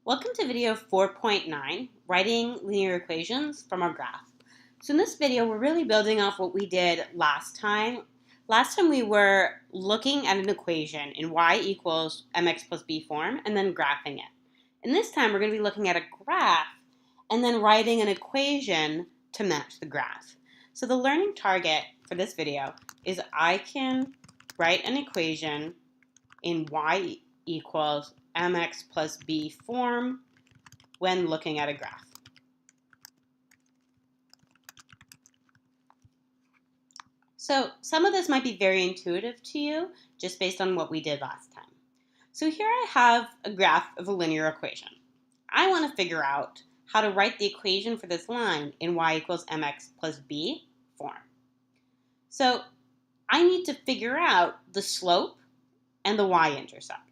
Welcome to video 4.9, writing linear equations from our graph. So in this video, we're really building off what we did last time. Last time we were looking at an equation in y equals mx plus b form and then graphing it. And this time we're going to be looking at a graph and then writing an equation to match the graph. So the learning target for this video is I can write an equation in y equals mx plus b form when looking at a graph. So some of this might be very intuitive to you just based on what we did last time. So here I have a graph of a linear equation. I want to figure out how to write the equation for this line in y equals mx plus b form. So I need to figure out the slope and the y-intercept.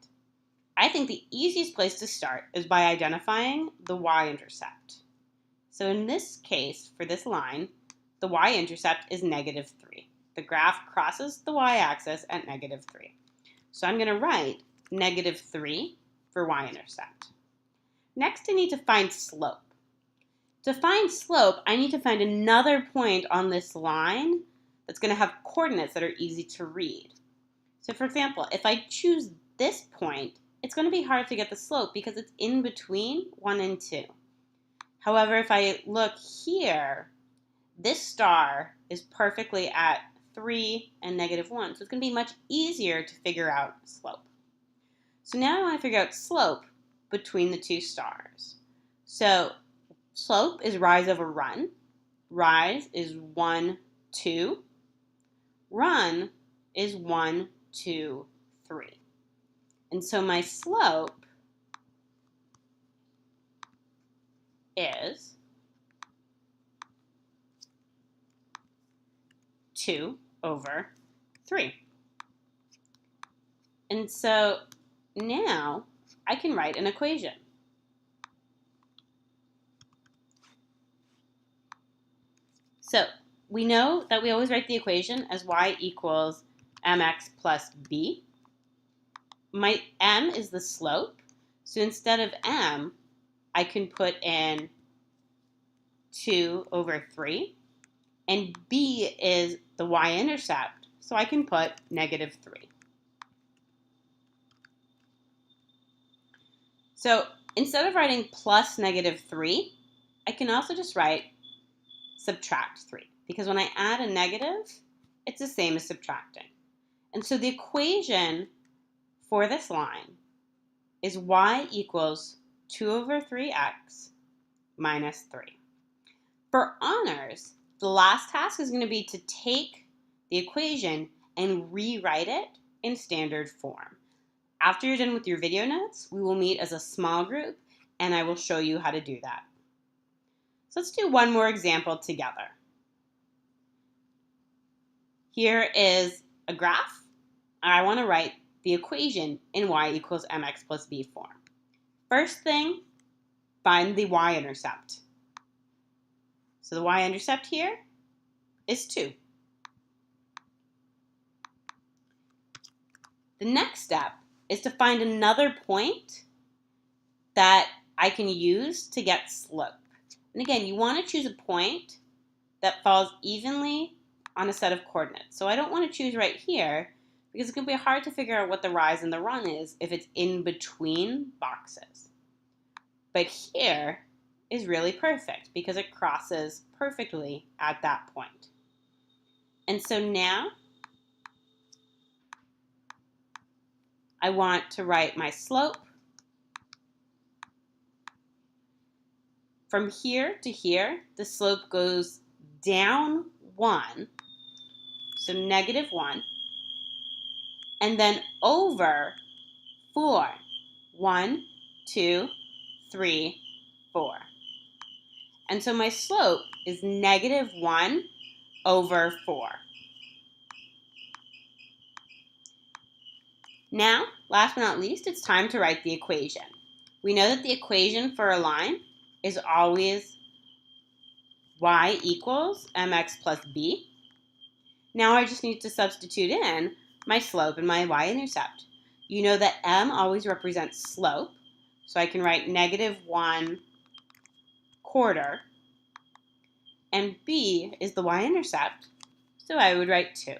I think the easiest place to start is by identifying the y-intercept. So in this case, for this line, the y-intercept is negative 3. The graph crosses the y-axis at negative 3. So I'm going to write negative 3 for y-intercept. Next, I need to find slope. To find slope, I need to find another point on this line that's going to have coordinates that are easy to read. So for example, if I choose this point, it's going to be hard to get the slope because it's in between 1 and 2. However, if I look here, this star is perfectly at 3 and negative 1, so it's going to be much easier to figure out slope. So now I want to figure out slope between the two stars. So slope is rise over run. Rise is 1, 2. Run is 1, 2, 3. And so my slope is 2 over 3. And so now I can write an equation. So we know that we always write the equation as y equals mx plus b. My m is the slope, so instead of m, I can put in 2 over 3, and b is the y-intercept, so I can put negative 3. So instead of writing plus negative 3, I can also just write subtract 3, because when I add a negative, it's the same as subtracting. And so the equation for this line is y equals 2 over 3x minus 3. For honors, the last task is going to be to take the equation and rewrite it in standard form. After you're done with your video notes, we will meet as a small group and I will show you how to do that. So let's do one more example together. Here is a graph. I want to write the equation in y equals mx plus b form. First thing, find the y-intercept. So the y-intercept here is 2. The next step is to find another point that I can use to get slope. And again, you want to choose a point that falls evenly on a set of coordinates. So I don't want to choose right here because it's going to be hard to figure out what the rise and the run is if it's in between boxes. But here is really perfect because it crosses perfectly at that point. And so now I want to write my slope. From here to here, the slope goes down 1, so negative 1, and then over 4. 1, 2, 3, 4. And so my slope is negative 1 over 4. Now, last but not least, it's time to write the equation. We know that the equation for a line is always y equals mx plus b. Now I just need to substitute in my slope and my y-intercept. You know that m always represents slope, So I can write -1/4, and b is the y-intercept, so I would write 2.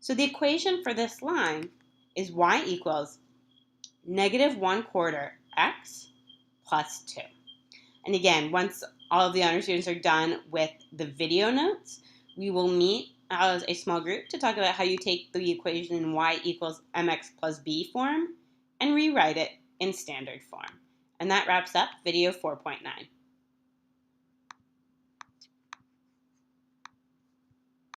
So the equation for this line is y equals -1/4 x plus 2. And again, once all of the honor students are done with the video notes, we will meet as a small group to talk about how you take the equation in y equals mx plus b form and rewrite it in standard form. And that wraps up video 4.9.